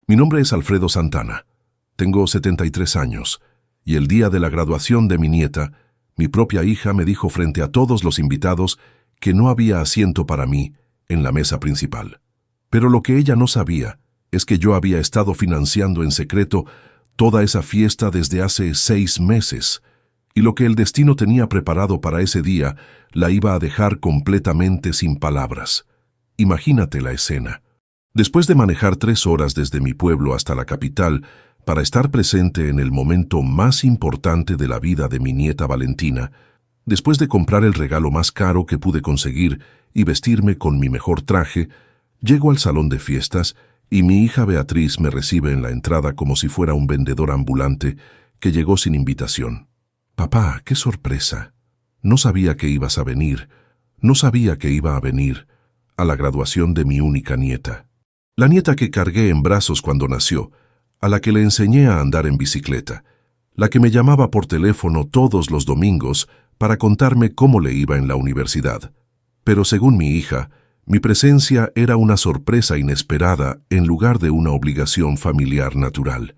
Mi nombre es Alfredo Santana. Tengo 73 años, y el día de la graduación de mi nieta, mi propia hija me dijo frente a todos los invitados que no había asiento para mí en la mesa principal. Pero lo que ella no sabía es que yo había estado financiando en secreto toda esa fiesta desde hace 6 meses, y lo que el destino tenía preparado para ese día la iba a dejar completamente sin palabras. Imagínate la escena. Después de manejar 3 horas desde mi pueblo hasta la capital para estar presente en el momento más importante de la vida de mi nieta Valentina, después de comprar el regalo más caro que pude conseguir y vestirme con mi mejor traje, llego al salón de fiestas y mi hija Beatriz me recibe en la entrada como si fuera un vendedor ambulante que llegó sin invitación. «Papá, qué sorpresa. No sabía que ibas a venir. No sabía que iba a venir a la graduación de mi única nieta. La nieta que cargué en brazos cuando nació, a la que le enseñé a andar en bicicleta, la que me llamaba por teléfono todos los domingos para contarme cómo le iba en la universidad. Pero según mi hija, mi presencia era una sorpresa inesperada en lugar de una obligación familiar natural.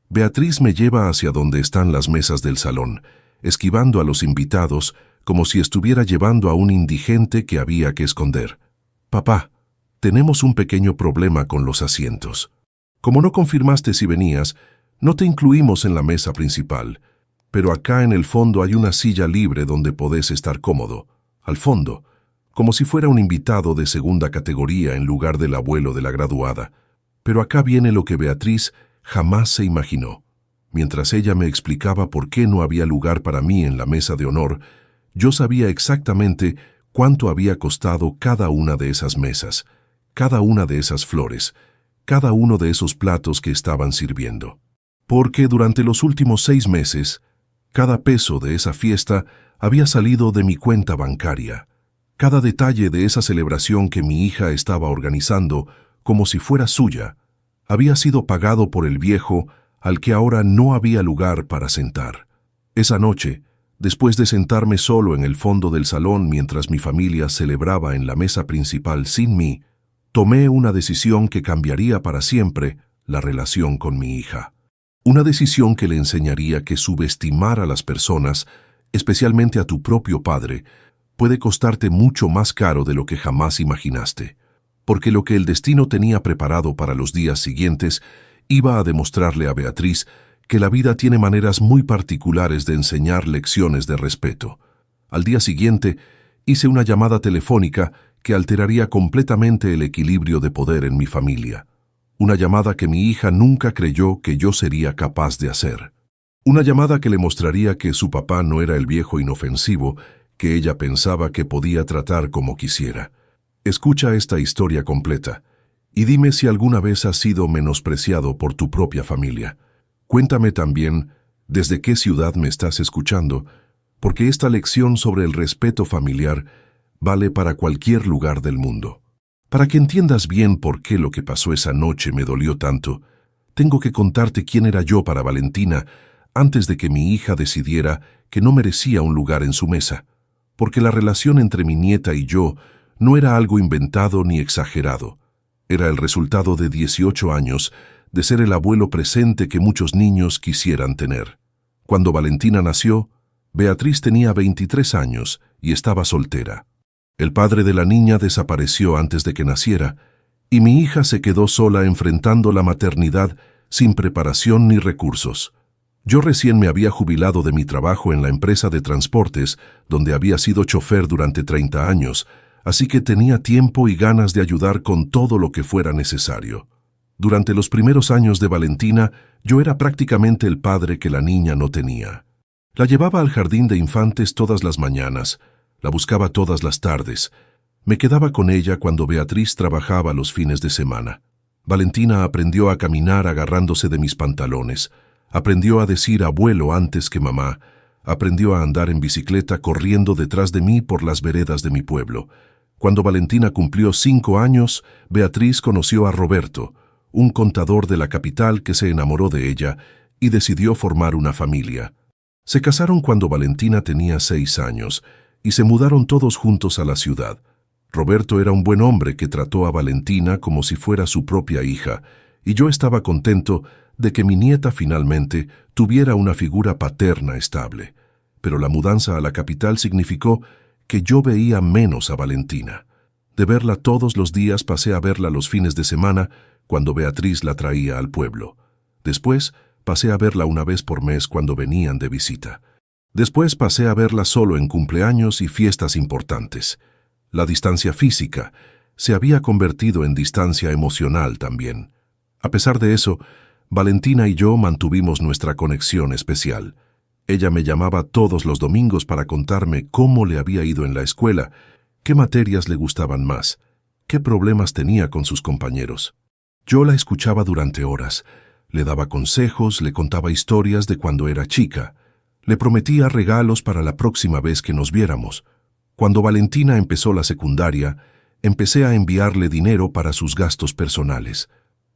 Beatriz me lleva hacia donde están las mesas del salón, esquivando a los invitados como si estuviera llevando a un indigente que había que esconder. «Papá, tenemos un pequeño problema con los asientos. Como no confirmaste si venías, no te incluimos en la mesa principal, pero acá en el fondo hay una silla libre donde podés estar cómodo, al fondo, como si fuera un invitado de segunda categoría en lugar del abuelo de la graduada. Pero acá viene lo que Beatriz jamás se imaginó. Mientras ella me explicaba por qué no había lugar para mí en la mesa de honor, yo sabía exactamente cuánto había costado cada una de esas mesas, cada una de esas flores, cada uno de esos platos que estaban sirviendo. Porque durante los últimos 6 meses, cada peso de esa fiesta había salido de mi cuenta bancaria. Cada detalle de esa celebración que mi hija estaba organizando, como si fuera suya, había sido pagado por el viejo al que ahora no había lugar para sentar. Esa noche, después de sentarme solo en el fondo del salón mientras mi familia celebraba en la mesa principal sin mí, tomé una decisión que cambiaría para siempre la relación con mi hija. Una decisión que le enseñaría que subestimar a las personas, especialmente a tu propio padre, puede costarte mucho más caro de lo que jamás imaginaste, porque lo que el destino tenía preparado para los días siguientes iba a demostrarle a Beatriz que la vida tiene maneras muy particulares de enseñar lecciones de respeto. Al día siguiente, hice una llamada telefónica que alteraría completamente el equilibrio de poder en mi familia. Una llamada que mi hija nunca creyó que yo sería capaz de hacer. Una llamada que le mostraría que su papá no era el viejo inofensivo que ella pensaba que podía tratar como quisiera. Escucha esta historia completa y dime si alguna vez has sido menospreciado por tu propia familia. Cuéntame también desde qué ciudad me estás escuchando, porque esta lección sobre el respeto familiar vale para cualquier lugar del mundo. Para que entiendas bien por qué lo que pasó esa noche me dolió tanto, tengo que contarte quién era yo para Valentina antes de que mi hija decidiera que no merecía un lugar en su mesa, porque la relación entre mi nieta y yo no era algo inventado ni exagerado. Era el resultado de 18 años de ser el abuelo presente que muchos niños quisieran tener. Cuando Valentina nació, Beatriz tenía 23 años y estaba soltera. El padre de la niña desapareció antes de que naciera, y mi hija se quedó sola enfrentando la maternidad sin preparación ni recursos. Yo recién me había jubilado de mi trabajo en la empresa de transportes, donde había sido chofer durante 30 años, así que tenía tiempo y ganas de ayudar con todo lo que fuera necesario. Durante los primeros años de Valentina, yo era prácticamente el padre que la niña no tenía. La llevaba al jardín de infantes todas las mañanas, la buscaba todas las tardes, me quedaba con ella cuando Beatriz trabajaba los fines de semana. Valentina aprendió a caminar agarrándose de mis pantalones, aprendió a decir abuelo antes que mamá, aprendió a andar en bicicleta corriendo detrás de mí por las veredas de mi pueblo. Cuando Valentina cumplió 5 años, Beatriz conoció a Roberto, un contador de la capital que se enamoró de ella y decidió formar una familia. Se casaron cuando Valentina tenía 6 años y se mudaron todos juntos a la ciudad. Roberto era un buen hombre que trató a Valentina como si fuera su propia hija y yo estaba contento de que mi nieta finalmente tuviera una figura paterna estable. Pero la mudanza a la capital significó que yo veía menos a Valentina. De verla todos los días pasé a verla los fines de semana cuando Beatriz la traía al pueblo. Después pasé a verla una vez por mes cuando venían de visita. Después pasé a verla solo en cumpleaños y fiestas importantes. La distancia física se había convertido en distancia emocional también. A pesar de eso, Valentina y yo mantuvimos nuestra conexión especial. Ella me llamaba todos los domingos para contarme cómo le había ido en la escuela, qué materias le gustaban más, qué problemas tenía con sus compañeros. Yo la escuchaba durante horas, le daba consejos, le contaba historias de cuando era chica, le prometía regalos para la próxima vez que nos viéramos. Cuando Valentina empezó la secundaria, empecé a enviarle dinero para sus gastos personales.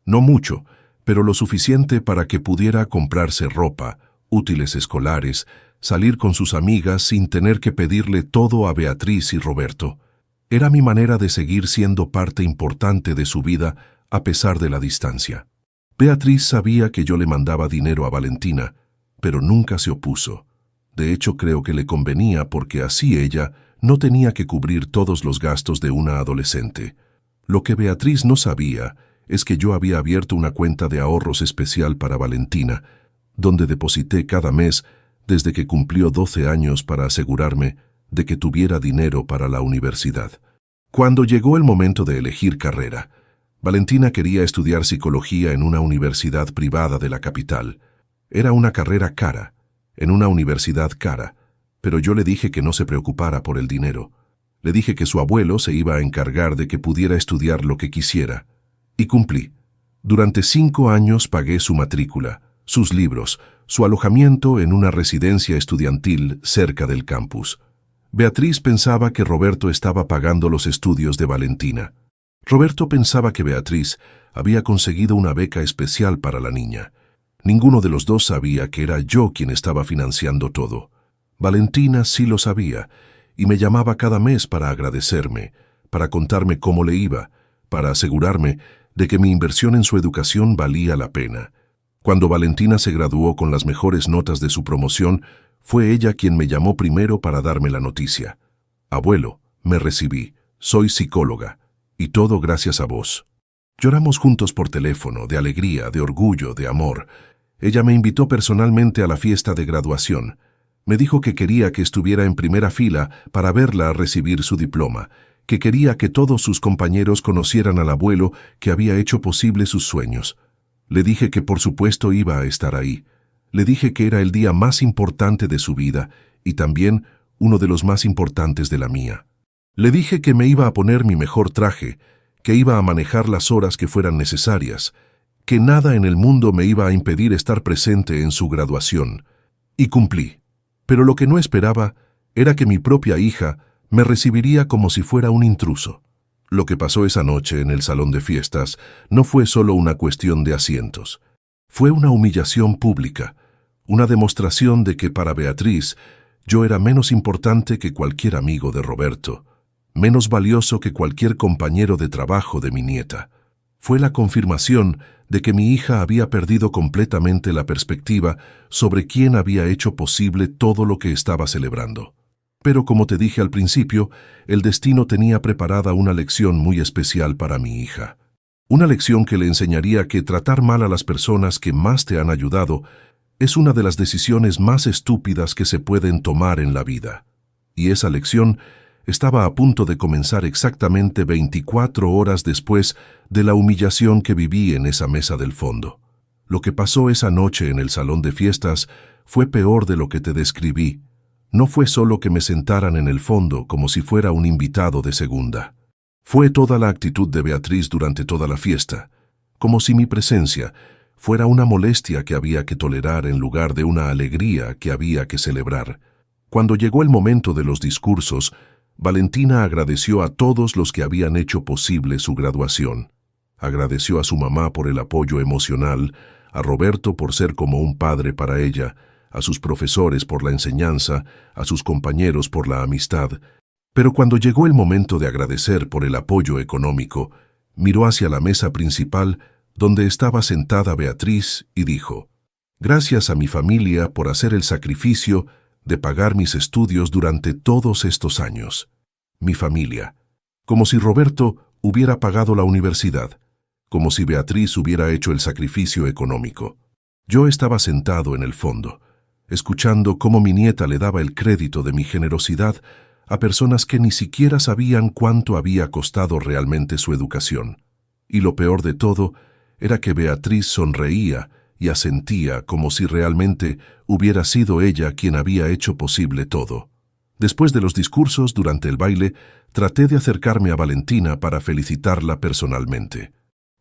No mucho, pero lo suficiente para que pudiera comprarse ropa, útiles escolares, salir con sus amigas sin tener que pedirle todo a Beatriz y Roberto. Era mi manera de seguir siendo parte importante de su vida a pesar de la distancia. Beatriz sabía que yo le mandaba dinero a Valentina, pero nunca se opuso. De hecho, creo que le convenía porque así ella no tenía que cubrir todos los gastos de una adolescente. Lo que Beatriz no sabía es que yo había abierto una cuenta de ahorros especial para Valentina, donde deposité cada mes desde que cumplió 12 años para asegurarme de que tuviera dinero para la universidad. Cuando llegó el momento de elegir carrera, Valentina quería estudiar psicología en una universidad privada de la capital. Era una carrera cara, en una universidad cara, pero yo le dije que no se preocupara por el dinero. Le dije que su abuelo se iba a encargar de que pudiera estudiar lo que quisiera. Y cumplí. Durante 5 años pagué su matrícula, sus libros, su alojamiento en una residencia estudiantil cerca del campus. Beatriz pensaba que Roberto estaba pagando los estudios de Valentina. Roberto pensaba que Beatriz había conseguido una beca especial para la niña. Ninguno de los dos sabía que era yo quien estaba financiando todo. Valentina sí lo sabía, y me llamaba cada mes para agradecerme, para contarme cómo le iba, para asegurarme de que mi inversión en su educación valía la pena. Cuando Valentina se graduó con las mejores notas de su promoción, fue ella quien me llamó primero para darme la noticia. Abuelo, me recibí, soy psicóloga, y todo gracias a vos. Lloramos juntos por teléfono, de alegría, de orgullo, de amor. Ella me invitó personalmente a la fiesta de graduación. Me dijo que quería que estuviera en primera fila para verla recibir su diploma, que quería que todos sus compañeros conocieran al abuelo que había hecho posible sus sueños. Le dije que por supuesto iba a estar ahí. Le dije que era el día más importante de su vida y también uno de los más importantes de la mía. Le dije que me iba a poner mi mejor traje, que iba a manejar las horas que fueran necesarias, que nada en el mundo me iba a impedir estar presente en su graduación. Y cumplí. Pero lo que no esperaba era que mi propia hija me recibiría como si fuera un intruso. Lo que pasó esa noche en el salón de fiestas no fue solo una cuestión de asientos. Fue una humillación pública, una demostración de que para Beatriz yo era menos importante que cualquier amigo de Roberto, menos valioso que cualquier compañero de trabajo de mi nieta. Fue la confirmación de que mi hija había perdido completamente la perspectiva sobre quién había hecho posible todo lo que estaba celebrando. Pero como te dije al principio, el destino tenía preparada una lección muy especial para mi hija. Una lección que le enseñaría que tratar mal a las personas que más te han ayudado es una de las decisiones más estúpidas que se pueden tomar en la vida. Y esa lección estaba a punto de comenzar exactamente 24 horas después de la humillación que viví en esa mesa del fondo. Lo que pasó esa noche en el salón de fiestas fue peor de lo que te describí. No fue solo que me sentaran en el fondo como si fuera un invitado de segunda. Fue toda la actitud de Beatriz durante toda la fiesta, como si mi presencia fuera una molestia que había que tolerar en lugar de una alegría que había que celebrar. Cuando llegó el momento de los discursos, Valentina agradeció a todos los que habían hecho posible su graduación. Agradeció a su mamá por el apoyo emocional, a Roberto por ser como un padre para ella, a sus profesores por la enseñanza, a sus compañeros por la amistad. Pero cuando llegó el momento de agradecer por el apoyo económico, miró hacia la mesa principal donde estaba sentada Beatriz, y dijo: «Gracias a mi familia por hacer el sacrificio de pagar mis estudios durante todos estos años. Mi familia. Como si Roberto hubiera pagado la universidad, como si Beatriz hubiera hecho el sacrificio económico. Yo estaba sentado en el fondo, escuchando cómo mi nieta le daba el crédito de mi generosidad a personas que ni siquiera sabían cuánto había costado realmente su educación. Y lo peor de todo era que Beatriz sonreía y asentía como si realmente hubiera sido ella quien había hecho posible todo. Después de los discursos durante el baile, traté de acercarme a Valentina para felicitarla personalmente.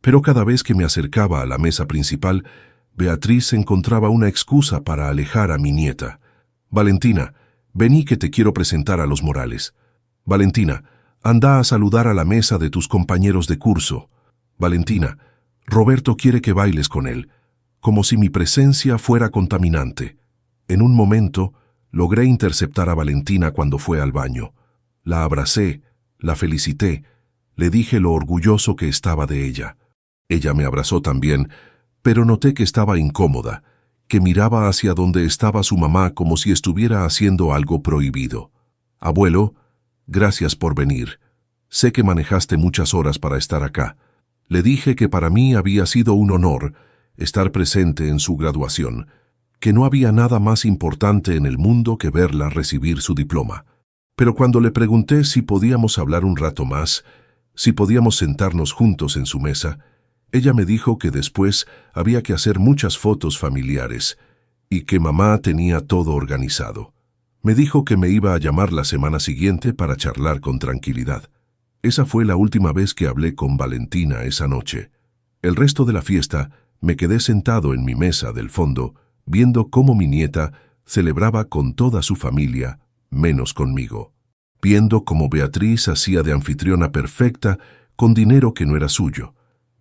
Pero cada vez que me acercaba a la mesa principal, Beatriz encontraba una excusa para alejar a mi nieta. «Valentina, vení que te quiero presentar a los Morales. Valentina, anda a saludar a la mesa de tus compañeros de curso. Valentina, Roberto quiere que bailes con él», como si mi presencia fuera contaminante. En un momento, logré interceptar a Valentina cuando fue al baño. La abracé, la felicité, le dije lo orgulloso que estaba de ella. Ella me abrazó también, pero noté que estaba incómoda, que miraba hacia donde estaba su mamá como si estuviera haciendo algo prohibido. «Abuelo, gracias por venir. Sé que manejaste muchas horas para estar acá». Le dije que para mí había sido un honor estar presente en su graduación, que no había nada más importante en el mundo que verla recibir su diploma. Pero cuando le pregunté si podíamos hablar un rato más, si podíamos sentarnos juntos en su mesa, ella me dijo que después había que hacer muchas fotos familiares y que mamá tenía todo organizado. Me dijo que me iba a llamar la semana siguiente para charlar con tranquilidad. Esa fue la última vez que hablé con Valentina esa noche. El resto de la fiesta me quedé sentado en mi mesa del fondo, viendo cómo mi nieta celebraba con toda su familia, menos conmigo. Viendo cómo Beatriz hacía de anfitriona perfecta con dinero que no era suyo.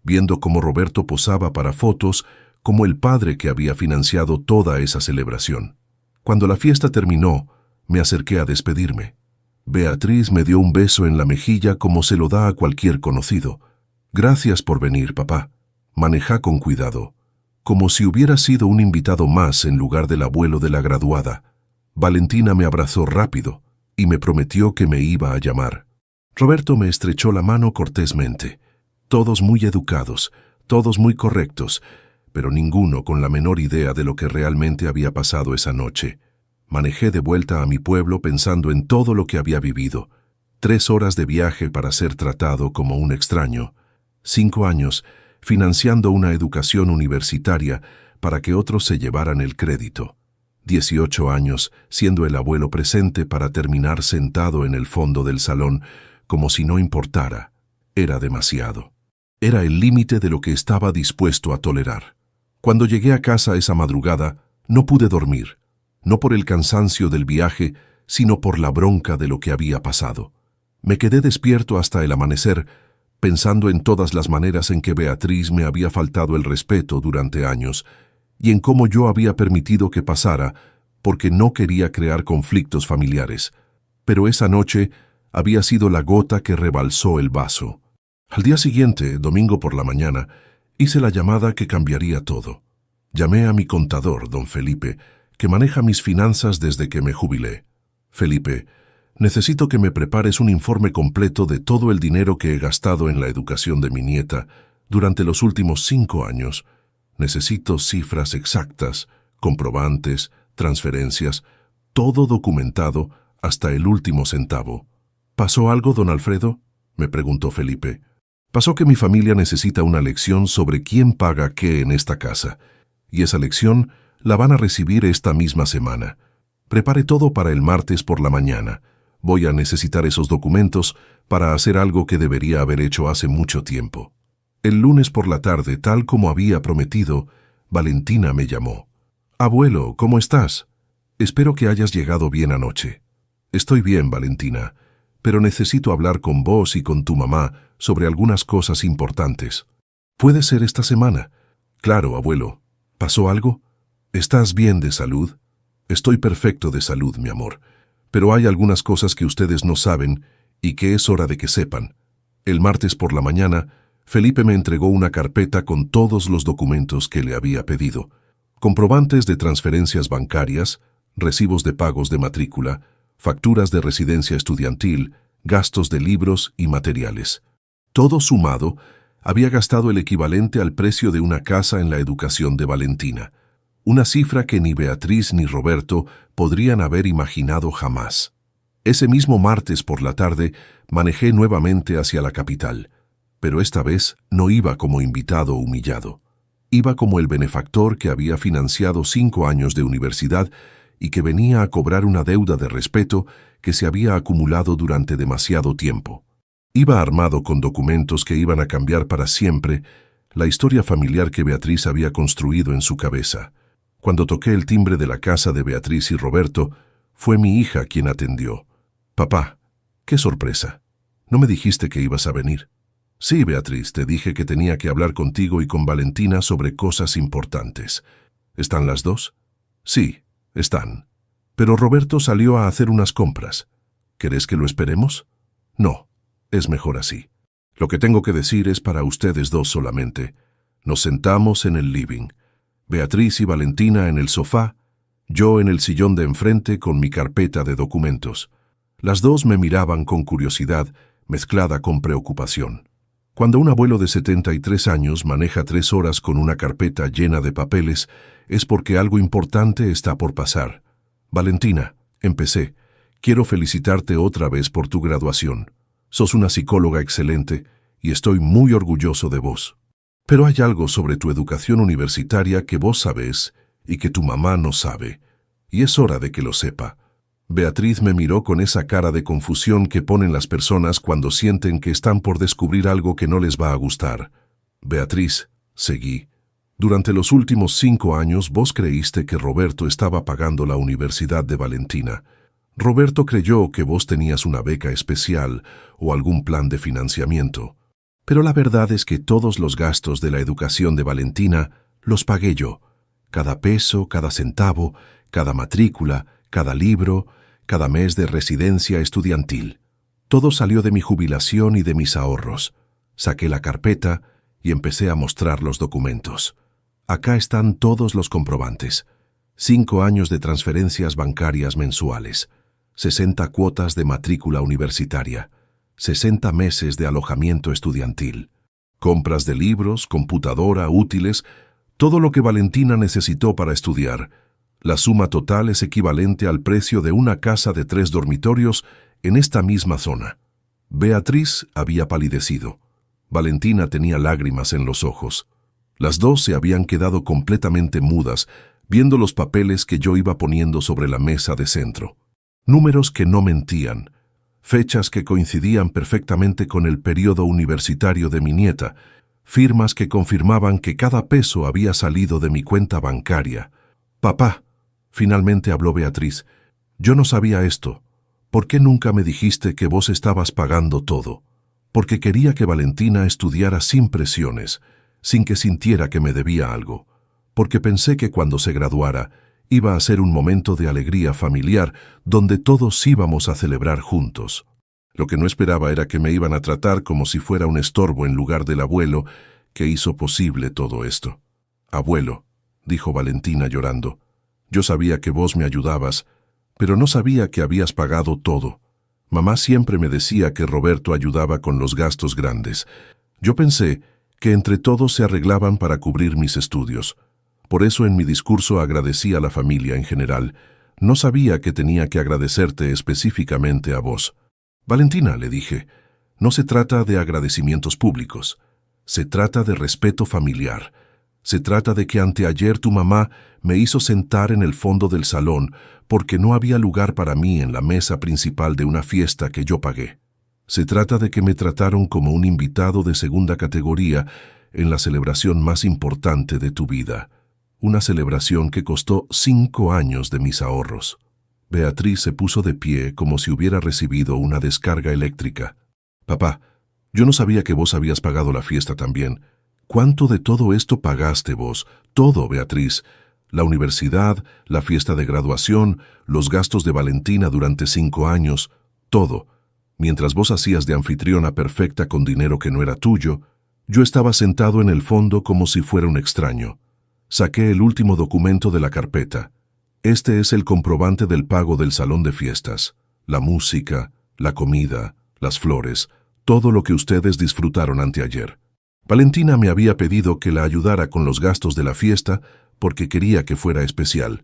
Viendo cómo Roberto posaba para fotos como el padre que había financiado toda esa celebración. Cuando la fiesta terminó, me acerqué a despedirme. Beatriz me dio un beso en la mejilla como se lo da a cualquier conocido. «Gracias por venir, papá. Maneja con cuidado», como si hubiera sido un invitado más en lugar del abuelo de la graduada. Valentina me abrazó rápido y me prometió que me iba a llamar. Roberto me estrechó la mano cortésmente. Todos muy educados, todos muy correctos, pero ninguno con la menor idea de lo que realmente había pasado esa noche. Manejé de vuelta a mi pueblo pensando en todo lo que había vivido. 3 horas de viaje para ser tratado como un extraño. 5 años financiando una educación universitaria para que otros se llevaran el crédito. 18 años siendo el abuelo presente para terminar sentado en el fondo del salón como si no importara. Era demasiado. Era el límite de lo que estaba dispuesto a tolerar. Cuando llegué a casa esa madrugada, no pude dormir. No por el cansancio del viaje, sino por la bronca de lo que había pasado. Me quedé despierto hasta el amanecer, pensando en todas las maneras en que Beatriz me había faltado el respeto durante años, y en cómo yo había permitido que pasara, porque no quería crear conflictos familiares. Pero esa noche había sido la gota que rebalsó el vaso. Al día siguiente, domingo por la mañana, hice la llamada que cambiaría todo. Llamé a mi contador, don Felipe, que maneja mis finanzas desde que me jubilé. «Felipe, necesito que me prepares un informe completo de todo el dinero que he gastado en la educación de mi nieta durante los últimos 5 años. Necesito cifras exactas, comprobantes, transferencias, todo documentado hasta el último centavo». «¿Pasó algo, don Alfredo?», me preguntó Felipe. «Pasó que mi familia necesita una lección sobre quién paga qué en esta casa, y esa lección la van a recibir esta misma semana. Prepare todo para el martes por la mañana. Voy a necesitar esos documentos para hacer algo que debería haber hecho hace mucho tiempo». El lunes por la tarde, tal como había prometido, Valentina me llamó. «Abuelo, ¿cómo estás? Espero que hayas llegado bien anoche». «Estoy bien, Valentina, pero necesito hablar con vos y con tu mamá sobre algunas cosas importantes». «¿Puede ser esta semana?». «Claro, abuelo. ¿Pasó algo? ¿Estás bien de salud?». «Estoy perfecto de salud, mi amor, pero hay algunas cosas que ustedes no saben y que es hora de que sepan. El martes por la mañana Felipe me entregó una carpeta con todos los documentos que le había pedido. Comprobantes de transferencias bancarias, recibos de pagos de matrícula, facturas de residencia estudiantil, gastos de libros y materiales. Todo sumado, había gastado el equivalente al precio de una casa en la educación de Valentina. Una cifra que ni Beatriz ni Roberto podrían haber imaginado jamás. Ese mismo martes por la tarde manejé nuevamente hacia la capital, pero esta vez no iba como invitado humillado. Iba como el benefactor que había financiado 5 años de universidad y que venía a cobrar una deuda de respeto que se había acumulado durante demasiado tiempo. Iba armado con documentos que iban a cambiar para siempre la historia familiar que Beatriz había construido en su cabeza. Cuando toqué el timbre de la casa de Beatriz y Roberto, fue mi hija quien atendió. «Papá, qué sorpresa. ¿No me dijiste que ibas a venir?» «Sí, Beatriz, te dije que tenía que hablar contigo y con Valentina sobre cosas importantes. ¿Están las dos?» «Sí, están. Pero Roberto salió a hacer unas compras. ¿Querés que lo esperemos?» «No, es mejor así. Lo que tengo que decir es para ustedes dos solamente. Nos sentamos en el living. Beatriz y Valentina en el sofá, yo en el sillón de enfrente con mi carpeta de documentos. Las dos me miraban con curiosidad, mezclada con preocupación. Cuando un abuelo de 73 años maneja 3 horas con una carpeta llena de papeles, es porque algo importante está por pasar. «Valentina», empecé, «quiero felicitarte otra vez por tu graduación. Sos una psicóloga excelente y estoy muy orgulloso de vos. Pero hay algo sobre tu educación universitaria que vos sabés y que tu mamá no sabe, y es hora de que lo sepa». Beatriz me miró con esa cara de confusión que ponen las personas cuando sienten que están por descubrir algo que no les va a gustar. «Beatriz», seguí, «durante los últimos 5 años vos creíste que Roberto estaba pagando la universidad de Valentina. Roberto creyó que vos tenías una beca especial o algún plan de financiamiento. Pero la verdad es que todos los gastos de la educación de Valentina los pagué yo. Cada peso, cada centavo, cada matrícula, cada libro, cada mes de residencia estudiantil. Todo salió de mi jubilación y de mis ahorros. Saqué la carpeta y empecé a mostrar los documentos. Acá están todos los comprobantes. 5 años de transferencias bancarias mensuales, 60 cuotas de matrícula universitaria, 60 meses de alojamiento estudiantil, compras de libros, computadora, útiles, todo lo que Valentina necesitó para estudiar. La suma total es equivalente al precio de una casa de 3 dormitorios en esta misma zona. Beatriz había palidecido. Valentina tenía lágrimas en los ojos. Las dos se habían quedado completamente mudas, viendo los papeles que yo iba poniendo sobre la mesa de centro. Números que no mentían, fechas que coincidían perfectamente con el periodo universitario de mi nieta, firmas que confirmaban que cada peso había salido de mi cuenta bancaria. «Papá», finalmente habló Beatriz, «yo no sabía esto. ¿Por qué nunca me dijiste que vos estabas pagando todo?» «Porque quería que Valentina estudiara sin presiones, sin que sintiera que me debía algo. Porque pensé que cuando se graduara, iba a ser un momento de alegría familiar donde todos íbamos a celebrar juntos. Lo que no esperaba era que me iban a tratar como si fuera un estorbo en lugar del abuelo que hizo posible todo esto». «Abuelo», dijo Valentina llorando, «yo sabía que vos me ayudabas, pero no sabía que habías pagado todo. Mamá siempre me decía que Roberto ayudaba con los gastos grandes. Yo pensé que entre todos se arreglaban para cubrir mis estudios. Por eso en mi discurso agradecí a la familia en general. No sabía que tenía que agradecerte específicamente a vos». «Valentina», le dije, «no se trata de agradecimientos públicos. Se trata de respeto familiar. Se trata de que anteayer tu mamá me hizo sentar en el fondo del salón porque no había lugar para mí en la mesa principal de una fiesta que yo pagué. Se trata de que me trataron como un invitado de segunda categoría en la celebración más importante de tu vida. Una celebración que costó 5 años de mis ahorros». Beatriz se puso de pie como si hubiera recibido una descarga eléctrica. «Papá, yo no sabía que vos habías pagado la fiesta también. ¿Cuánto de todo esto pagaste vos? Todo, Beatriz. La universidad, la fiesta de graduación, los gastos de Valentina durante 5 años, todo. Mientras vos hacías de anfitriona perfecta con dinero que no era tuyo, Yo estaba sentado en el fondo como si fuera un extraño. Saqué el último documento de la carpeta. Este es el comprobante del pago del salón de fiestas, la música, la comida, las flores, todo lo que ustedes disfrutaron anteayer. Valentina me había pedido que la ayudara con los gastos de la fiesta porque quería que fuera especial.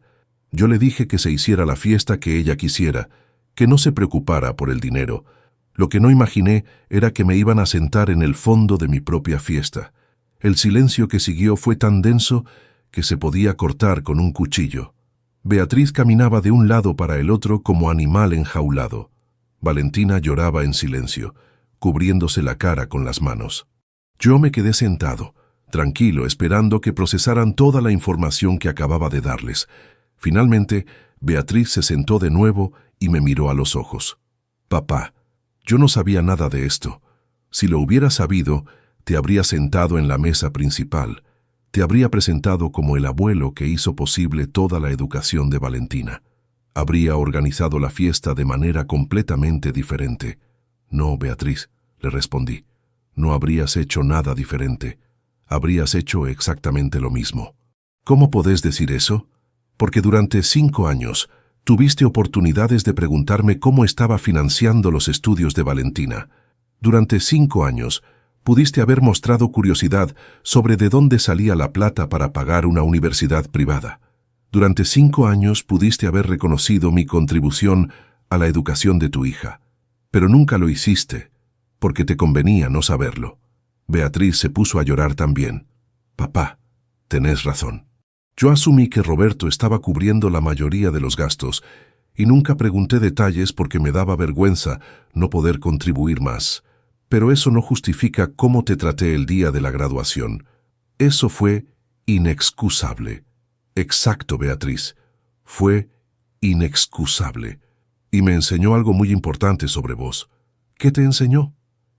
Yo le dije que se hiciera la fiesta que ella quisiera, que no se preocupara por el dinero. Lo que no imaginé era que me iban a sentar en el fondo de mi propia fiesta. El silencio que siguió fue tan denso que se podía cortar con un cuchillo. Beatriz caminaba de un lado para el otro como animal enjaulado. Valentina lloraba en silencio, cubriéndose la cara con las manos. Yo me quedé sentado, tranquilo, esperando que procesaran toda la información que acababa de darles. Finalmente, Beatriz se sentó de nuevo y me miró a los ojos. «Papá, yo no sabía nada de esto. Si lo hubiera sabido, te habría sentado en la mesa principal. Te habría presentado como el abuelo que hizo posible toda la educación de Valentina. Habría organizado la fiesta de manera completamente diferente». «No, Beatriz», le respondí. «No habrías hecho nada diferente. Habrías hecho exactamente lo mismo». «¿Cómo podés decir eso?» «Porque durante 5 años tuviste oportunidades de preguntarme cómo estaba financiando los estudios de Valentina. Durante 5 años pudiste haber mostrado curiosidad sobre de dónde salía la plata para pagar una universidad privada. Durante 5 años pudiste haber reconocido mi contribución a la educación de tu hija. Pero nunca lo hiciste, porque te convenía no saberlo». Beatriz se puso a llorar también. «Papá, tenés razón. Yo asumí que Roberto estaba cubriendo la mayoría de los gastos y nunca pregunté detalles porque me daba vergüenza no poder contribuir más. Pero eso no justifica cómo te traté el día de la graduación. Eso fue inexcusable». «Exacto, Beatriz. Fue inexcusable. Y me enseñó algo muy importante sobre vos». «¿Qué te enseñó?»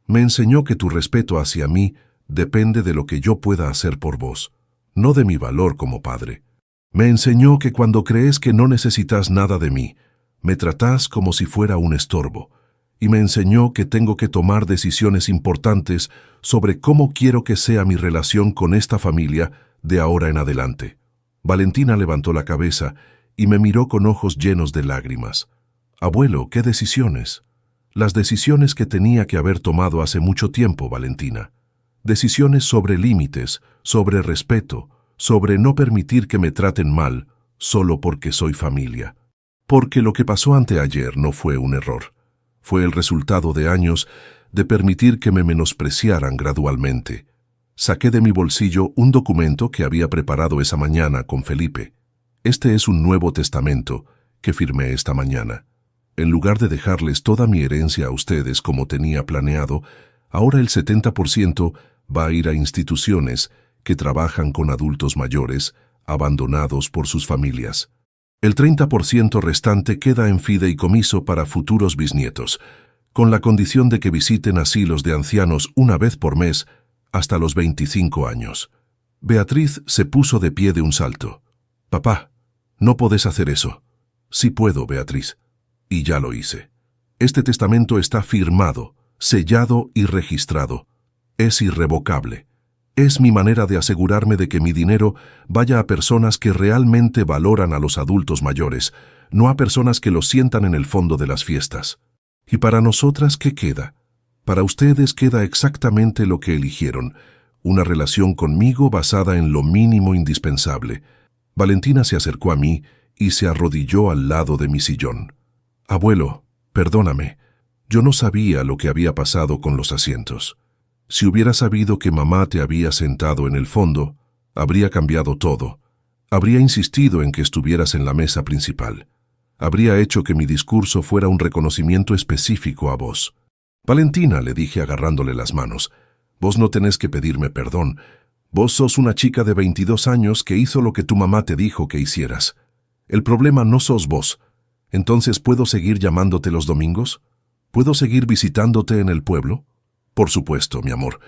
«Me enseñó que tu respeto hacia mí depende de lo que yo pueda hacer por vos, no de mi valor como padre. Me enseñó que cuando crees que no necesitas nada de mí, me tratás como si fuera un estorbo. Y me enseñó que tengo que tomar decisiones importantes sobre cómo quiero que sea mi relación con esta familia de ahora en adelante». Valentina levantó la cabeza y me miró con ojos llenos de lágrimas. «Abuelo, ¿qué decisiones?» «Las decisiones que tenía que haber tomado hace mucho tiempo, Valentina. Decisiones sobre límites, sobre respeto, sobre no permitir que me traten mal solo porque soy familia. Porque lo que pasó anteayer no fue un error. Fue el resultado de años de permitir que me menospreciaran gradualmente». Saqué de mi bolsillo un documento que había preparado esa mañana con Felipe. Este es un Nuevo Testamento que firmé esta mañana. En lugar de dejarles toda mi herencia a ustedes como tenía planeado, ahora el 70% va a ir a instituciones que trabajan con adultos mayores, abandonados por sus familias. El 30% restante queda en fideicomiso para futuros bisnietos, con la condición de que visiten asilos de ancianos una vez por mes hasta los 25 años. Beatriz se puso de pie de un salto. «Papá, no podés hacer eso». «Sí puedo, Beatriz. Y ya lo hice. Este testamento está firmado, sellado y registrado. Es irrevocable. Es mi manera de asegurarme de que mi dinero vaya a personas que realmente valoran a los adultos mayores, no a personas que los sientan en el fondo de las fiestas. ¿Y para nosotras qué queda? Para ustedes queda exactamente lo que eligieron, una relación conmigo basada en lo mínimo indispensable». Valentina se acercó a mí y se arrodilló al lado de mi sillón. «Abuelo, perdóname. Yo no sabía lo que había pasado con los asientos. Si hubiera sabido que mamá te había sentado en el fondo, habría cambiado todo. Habría insistido en que estuvieras en la mesa principal. Habría hecho que mi discurso fuera un reconocimiento específico a vos». «Valentina», le dije agarrándole las manos, «vos no tenés que pedirme perdón. Vos sos una chica de 22 años que hizo lo que tu mamá te dijo que hicieras. El problema no sos vos. Entonces, ¿puedo seguir llamándote los domingos? ¿Puedo seguir visitándote en el pueblo?» «Por supuesto, mi amor.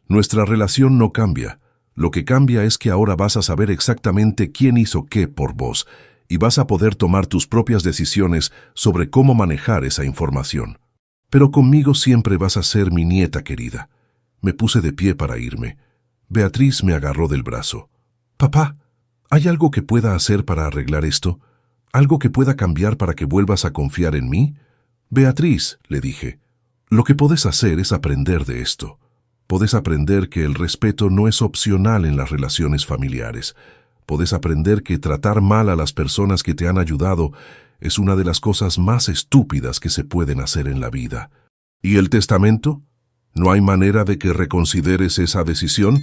Nuestra relación no cambia. Lo que cambia es que ahora vas a saber exactamente quién hizo qué por vos y vas a poder tomar tus propias decisiones sobre cómo manejar esa información. Pero conmigo siempre vas a ser mi nieta querida, Me puse de pie para irme. Beatriz me agarró del brazo. «Papá, ¿hay algo que pueda hacer para arreglar esto? ¿Algo que pueda cambiar para que vuelvas a confiar en mí?» «Beatriz», le dije, «lo que podés hacer es aprender de esto. Podés aprender que el respeto no es opcional en las relaciones familiares. Podés aprender que tratar mal a las personas que te han ayudado es una de las cosas más estúpidas que se pueden hacer en la vida. ¿Y el testamento? ¿No hay manera de que reconsideres esa decisión?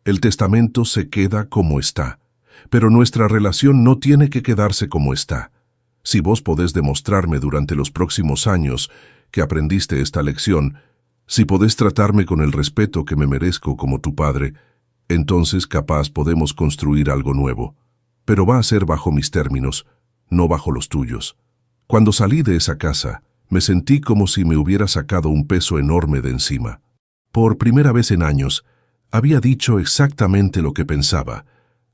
El testamento se queda como está, pero nuestra relación no tiene que quedarse como está. Si vos podés demostrarme durante los próximos años que aprendiste esta lección, si podés tratarme con el respeto que me merezco como tu padre, entonces capaz podemos construir algo nuevo. Pero va a ser bajo mis términos, no bajo los tuyos». Cuando salí de esa casa, me sentí como si me hubiera sacado un peso enorme de encima. Por primera vez en años, había dicho exactamente lo que pensaba.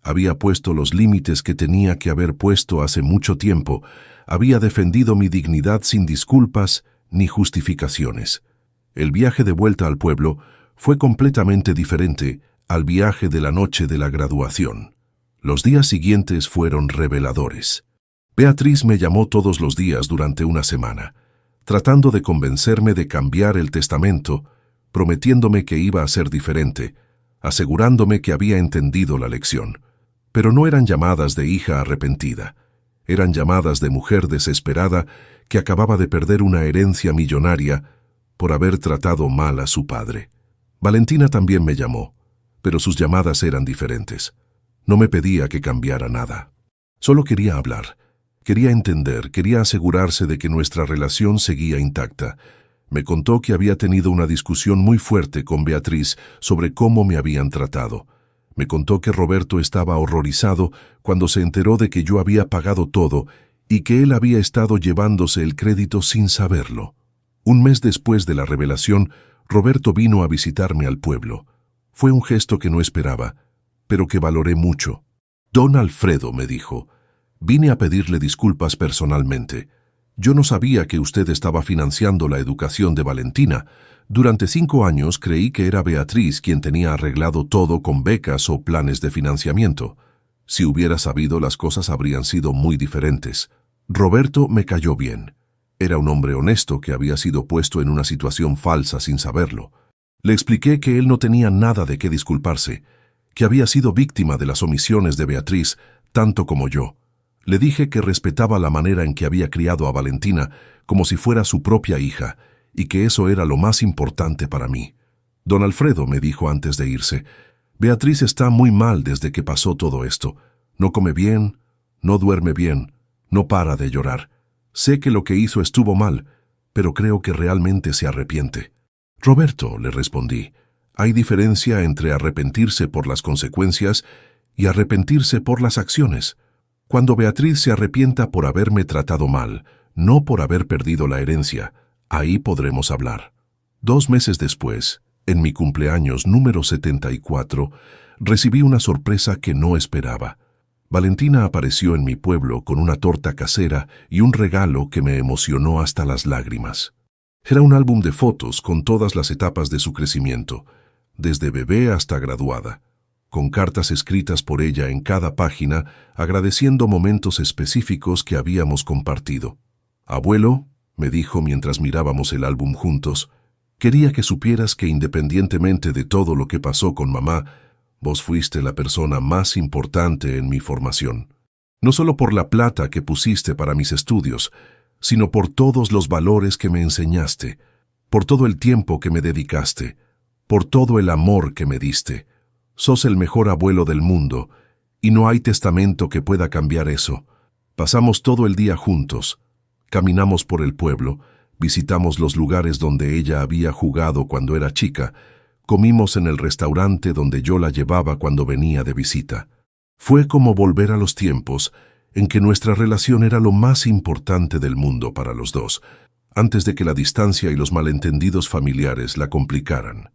Había puesto los límites que tenía que haber puesto hace mucho tiempo. Había defendido mi dignidad sin disculpas ni justificaciones. El viaje de vuelta al pueblo fue completamente diferente al viaje de la noche de la graduación. Los días siguientes fueron reveladores. Beatriz me llamó todos los días durante una semana, tratando de convencerme de cambiar el testamento, prometiéndome que iba a ser diferente, asegurándome que había entendido la lección. Pero no eran llamadas de hija arrepentida, eran llamadas de mujer desesperada que acababa de perder una herencia millonaria por haber tratado mal a su padre. Valentina también me llamó, pero sus llamadas eran diferentes. No me pedía que cambiara nada. Solo quería hablar, quería entender, quería asegurarse de que nuestra relación seguía intacta. Me contó que había tenido una discusión muy fuerte con Beatriz sobre cómo me habían tratado. Me contó que Roberto estaba horrorizado cuando se enteró de que yo había pagado todo y que él había estado llevándose el crédito sin saberlo. Un mes después de la revelación, Roberto vino a visitarme al pueblo. Fue un gesto que no esperaba, pero que valoré mucho. «Don Alfredo», me dijo, «vine a pedirle disculpas personalmente. Yo no sabía que usted estaba financiando la educación de Valentina. Durante 5 años creí que era Beatriz quien tenía arreglado todo con becas o planes de financiamiento. Si hubiera sabido, las cosas habrían sido muy diferentes. Roberto me cayó bien. Era un hombre honesto que había sido puesto en una situación falsa sin saberlo. Le expliqué que él no tenía nada de qué disculparse, que había sido víctima de las omisiones de Beatriz, tanto como yo. Le dije que respetaba la manera en que había criado a Valentina como si fuera su propia hija, y que eso era lo más importante para mí. «Don Alfredo», me dijo antes de irse, «Beatriz está muy mal desde que pasó todo esto. No come bien, no duerme bien, no para de llorar. Sé que lo que hizo estuvo mal, pero creo que realmente se arrepiente». «Roberto», le respondí, «hay diferencia entre arrepentirse por las consecuencias y arrepentirse por las acciones. Cuando Beatriz se arrepienta por haberme tratado mal, no por haber perdido la herencia, ahí podremos hablar». 2 meses después, en mi cumpleaños número 74, recibí una sorpresa que no esperaba. Valentina apareció en mi pueblo con una torta casera y un regalo que me emocionó hasta las lágrimas. Era un álbum de fotos con todas las etapas de su crecimiento, desde bebé hasta graduada, con cartas escritas por ella en cada página agradeciendo momentos específicos que habíamos compartido. «Abuelo», me dijo mientras mirábamos el álbum juntos, «quería que supieras que independientemente de todo lo que pasó con mamá, vos fuiste la persona más importante en mi formación. No solo por la plata que pusiste para mis estudios, sino por todos los valores que me enseñaste, por todo el tiempo que me dedicaste, por todo el amor que me diste. Sos el mejor abuelo del mundo, y no hay testamento que pueda cambiar eso. Pasamos todo el día juntos, caminamos por el pueblo, visitamos los lugares donde ella había jugado cuando era chica, comimos en el restaurante donde yo la llevaba cuando venía de visita. Fue como volver a los tiempos en que nuestra relación era lo más importante del mundo para los dos, antes de que la distancia y los malentendidos familiares la complicaran.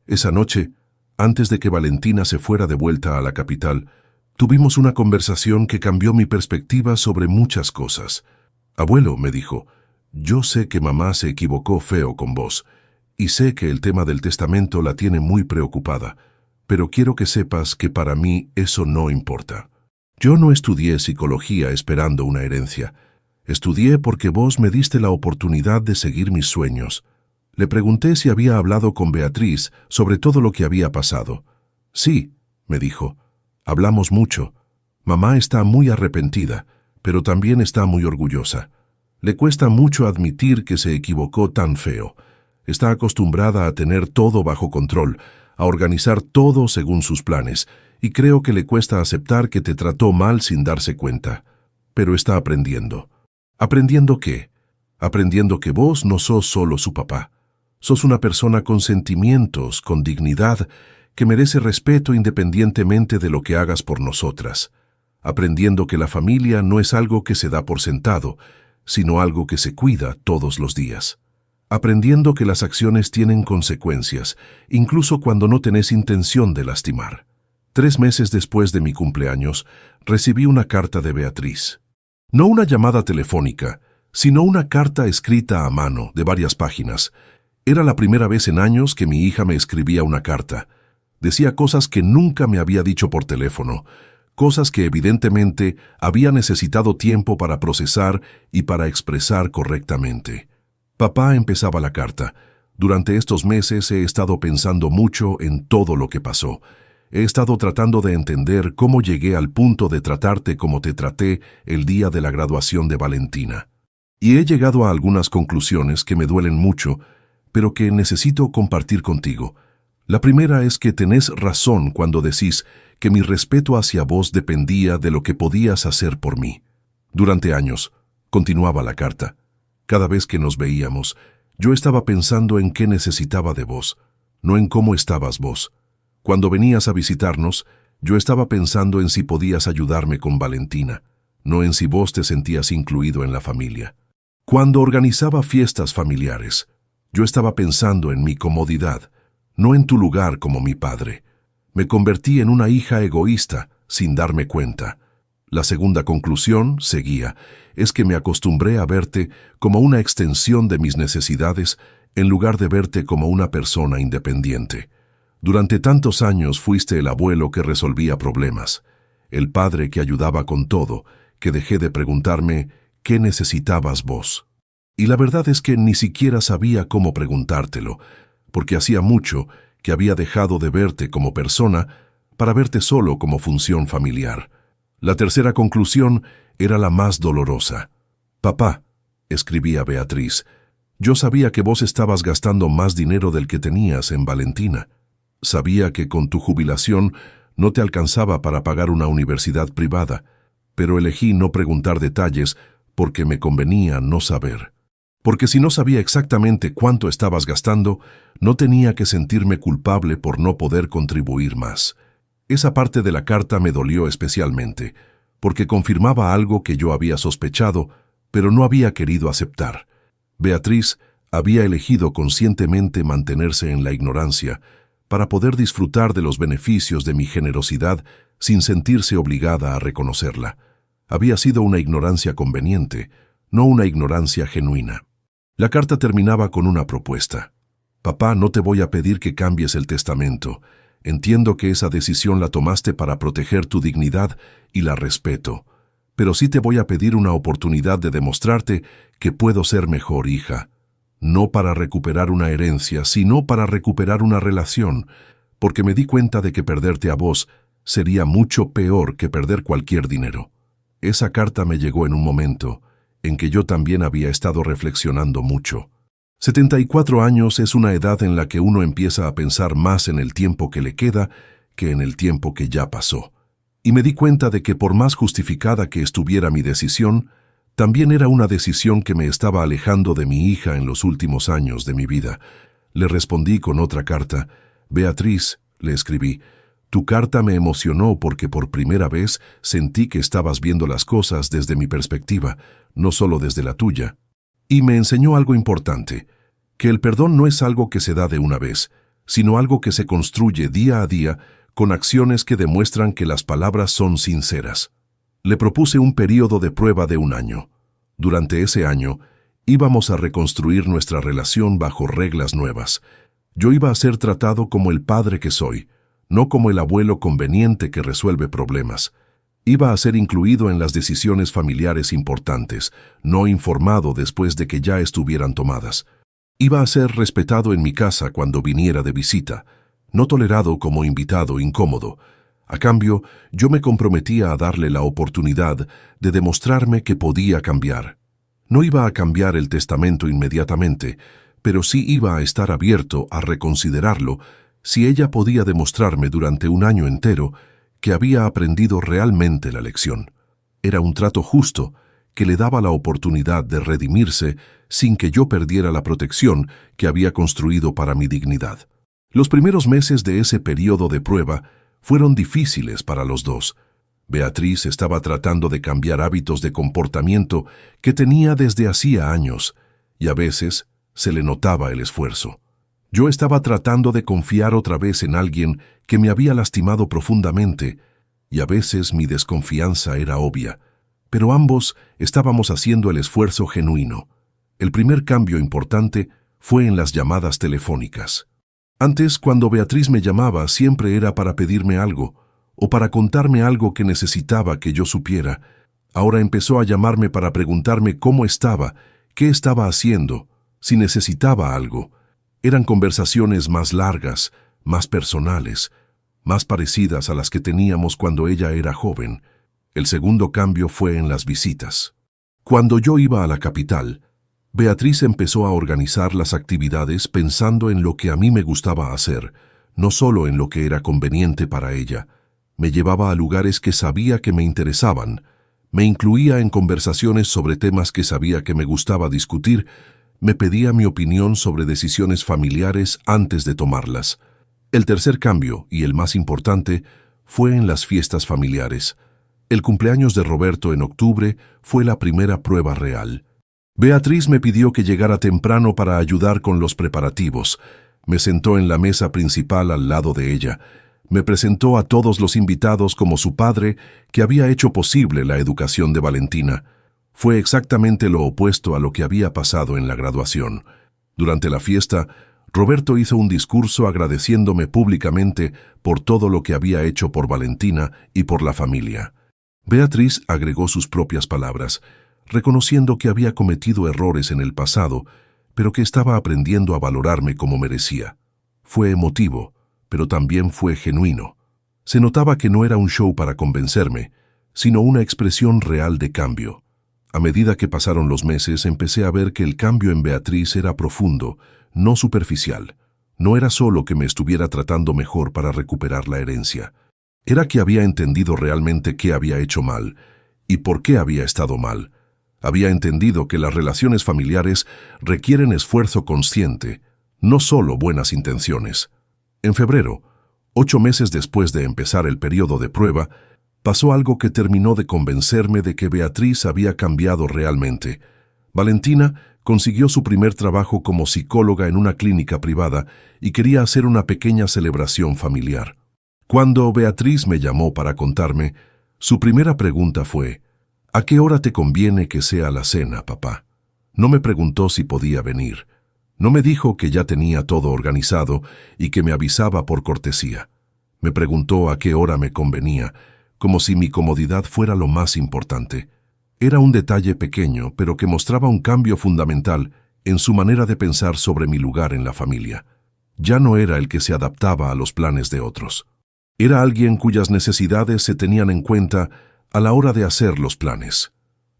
Esa noche, antes de que Valentina se fuera de vuelta a la capital, tuvimos una conversación que cambió mi perspectiva sobre muchas cosas. «Abuelo», me dijo, «yo sé que mamá se equivocó feo con vos, Y sé que el tema del testamento la tiene muy preocupada, pero quiero que sepas que para mí eso no importa. Yo no estudié psicología esperando una herencia. Estudié porque vos me diste la oportunidad de seguir mis sueños. Le pregunté si había hablado con Beatriz sobre todo lo que había pasado. Sí, me dijo. Hablamos mucho. Mamá está muy arrepentida, pero también está muy orgullosa. Le cuesta mucho admitir que se equivocó tan feo. Está acostumbrada a tener todo bajo control, a organizar todo según sus planes, y creo que le cuesta aceptar que te trató mal sin darse cuenta. Pero está aprendiendo. ¿Aprendiendo qué? Aprendiendo que vos no sos solo su papá. Sos una persona con sentimientos, con dignidad, que merece respeto independientemente de lo que hagas por nosotras. Aprendiendo que la familia no es algo que se da por sentado, sino algo que se cuida todos los días. Aprendiendo que las acciones tienen consecuencias, incluso cuando no tenés intención de lastimar. 3 meses después de mi cumpleaños, recibí una carta de Beatriz. No una llamada telefónica, sino una carta escrita a mano de varias páginas. Era la primera vez en años que mi hija me escribía una carta. Decía cosas que nunca me había dicho por teléfono, cosas que evidentemente había necesitado tiempo para procesar y para expresar correctamente. Papá, empezaba la carta. Durante estos meses he estado pensando mucho en todo lo que pasó. He estado tratando de entender cómo llegué al punto de tratarte como te traté el día de la graduación de Valentina. Y he llegado a algunas conclusiones que me duelen mucho, pero que necesito compartir contigo. La primera es que tenés razón cuando decís que mi respeto hacia vos dependía de lo que podías hacer por mí. Durante años, continuaba la carta, cada vez que nos veíamos, yo estaba pensando en qué necesitaba de vos, no en cómo estabas vos. Cuando venías a visitarnos, yo estaba pensando en si podías ayudarme con Valentina, no en si vos te sentías incluido en la familia. Cuando organizaba fiestas familiares, yo estaba pensando en mi comodidad, no en tu lugar como mi padre. Me convertí en una hija egoísta, sin darme cuenta. La segunda conclusión, seguía, es que me acostumbré a verte como una extensión de mis necesidades en lugar de verte como una persona independiente. Durante tantos años fuiste el abuelo que resolvía problemas, el padre que ayudaba con todo, que dejé de preguntarme ¿qué necesitabas vos? Y la verdad es que ni siquiera sabía cómo preguntártelo, porque hacía mucho que había dejado de verte como persona para verte solo como función familiar. La tercera conclusión era la más dolorosa. Papá, escribía Beatriz, yo sabía que vos estabas gastando más dinero del que tenías en Valentina. Sabía que con tu jubilación no te alcanzaba para pagar una universidad privada, pero elegí no preguntar detalles porque me convenía no saber. Porque si no sabía exactamente cuánto estabas gastando, no tenía que sentirme culpable por no poder contribuir más. Esa parte de la carta me dolió especialmente, porque confirmaba algo que yo había sospechado, pero no había querido aceptar. Beatriz había elegido conscientemente mantenerse en la ignorancia, para poder disfrutar de los beneficios de mi generosidad sin sentirse obligada a reconocerla. Había sido una ignorancia conveniente, no una ignorancia genuina. La carta terminaba con una propuesta. Papá, no te voy a pedir que cambies el testamento. Entiendo que esa decisión la tomaste para proteger tu dignidad y la respeto. Pero sí te voy a pedir una oportunidad de demostrarte que puedo ser mejor hija. No para recuperar una herencia, sino para recuperar una relación, porque me di cuenta de que perderte a vos sería mucho peor que perder cualquier dinero. Esa carta me llegó en un momento en que yo también había estado reflexionando mucho. 74 años es una edad en la que uno empieza a pensar más en el tiempo que le queda que en el tiempo que ya pasó. Y me di cuenta de que por más justificada que estuviera mi decisión, también era una decisión que me estaba alejando de mi hija en los últimos años de mi vida. Le respondí con otra carta. Beatriz, le escribí, tu carta me emocionó porque por primera vez sentí que estabas viendo las cosas desde mi perspectiva, no solo desde la tuya. Y me enseñó algo importante, que el perdón no es algo que se da de una vez, sino algo que se construye día a día con acciones que demuestran que las palabras son sinceras. Le propuse un período de prueba de 1 año. Durante ese año, Íbamos a reconstruir nuestra relación bajo reglas nuevas. Yo iba a ser tratado como el padre que soy, no como el abuelo conveniente que resuelve problemas. Iba a ser incluido en las decisiones familiares importantes, no informado después de que ya estuvieran tomadas. Iba a ser respetado en mi casa cuando viniera de visita, no tolerado como invitado incómodo. A cambio, yo me comprometía a darle la oportunidad de demostrarme que podía cambiar. No iba a cambiar el testamento inmediatamente, pero sí iba a estar abierto a reconsiderarlo si ella podía demostrarme durante un año entero que había aprendido realmente la lección. Era un trato justo que le daba la oportunidad de redimirse sin que yo perdiera la protección que había construido para mi dignidad. Los primeros meses de ese periodo de prueba fueron difíciles para los dos. Beatriz estaba tratando de cambiar hábitos de comportamiento que tenía desde hacía años, y a veces se le notaba el esfuerzo. Yo estaba tratando de confiar otra vez en alguien que me había lastimado profundamente, y a veces mi desconfianza era obvia, pero ambos estábamos haciendo el esfuerzo genuino. El primer cambio importante fue en las llamadas telefónicas. Antes, cuando Beatriz me llamaba, siempre era para pedirme algo, o para contarme algo que necesitaba que yo supiera. Ahora empezó a llamarme para preguntarme cómo estaba, qué estaba haciendo, si necesitaba algo. Eran conversaciones más largas, más personales, más parecidas a las que teníamos cuando ella era joven. El segundo cambio fue en las visitas. Cuando yo iba a la capital, Beatriz empezó a organizar las actividades pensando en lo que a mí me gustaba hacer, no solo en lo que era conveniente para ella. Me llevaba a lugares que sabía que me interesaban, me incluía en conversaciones sobre temas que sabía que me gustaba discutir, me pedía mi opinión sobre decisiones familiares antes de tomarlas. El tercer cambio, y el más importante, fue en las fiestas familiares. El cumpleaños de Roberto en octubre fue la primera prueba real. Beatriz me pidió que llegara temprano para ayudar con los preparativos. Me sentó en la mesa principal al lado de ella. Me presentó a todos los invitados como su padre, que había hecho posible la educación de Valentina. Fue exactamente lo opuesto a lo que había pasado en la graduación. Durante la fiesta, Roberto hizo un discurso agradeciéndome públicamente por todo lo que había hecho por Valentina y por la familia. Beatriz agregó sus propias palabras, reconociendo que había cometido errores en el pasado, pero que estaba aprendiendo a valorarme como merecía. Fue emotivo, pero también fue genuino. Se notaba que no era un show para convencerme, sino una expresión real de cambio. A medida que pasaron los meses, empecé a ver que el cambio en Beatriz era profundo, no superficial. No era solo que me estuviera tratando mejor para recuperar la herencia. Era que había entendido realmente qué había hecho mal y por qué había estado mal. Había entendido que las relaciones familiares requieren esfuerzo consciente, no solo buenas intenciones. En febrero, 8 meses después de empezar el periodo de prueba, pasó algo que terminó de convencerme de que Beatriz había cambiado realmente. Valentina consiguió su primer trabajo como psicóloga en una clínica privada y quería hacer una pequeña celebración familiar. Cuando Beatriz me llamó para contarme, su primera pregunta fue: ¿a qué hora te conviene que sea la cena, papá? No me preguntó si podía venir. No me dijo que ya tenía todo organizado y que me avisaba por cortesía. Me preguntó a qué hora me convenía, como si mi comodidad fuera lo más importante. Era un detalle pequeño, pero que mostraba un cambio fundamental en su manera de pensar sobre mi lugar en la familia. Ya no era el que se adaptaba a los planes de otros. Era alguien cuyas necesidades se tenían en cuenta a la hora de hacer los planes.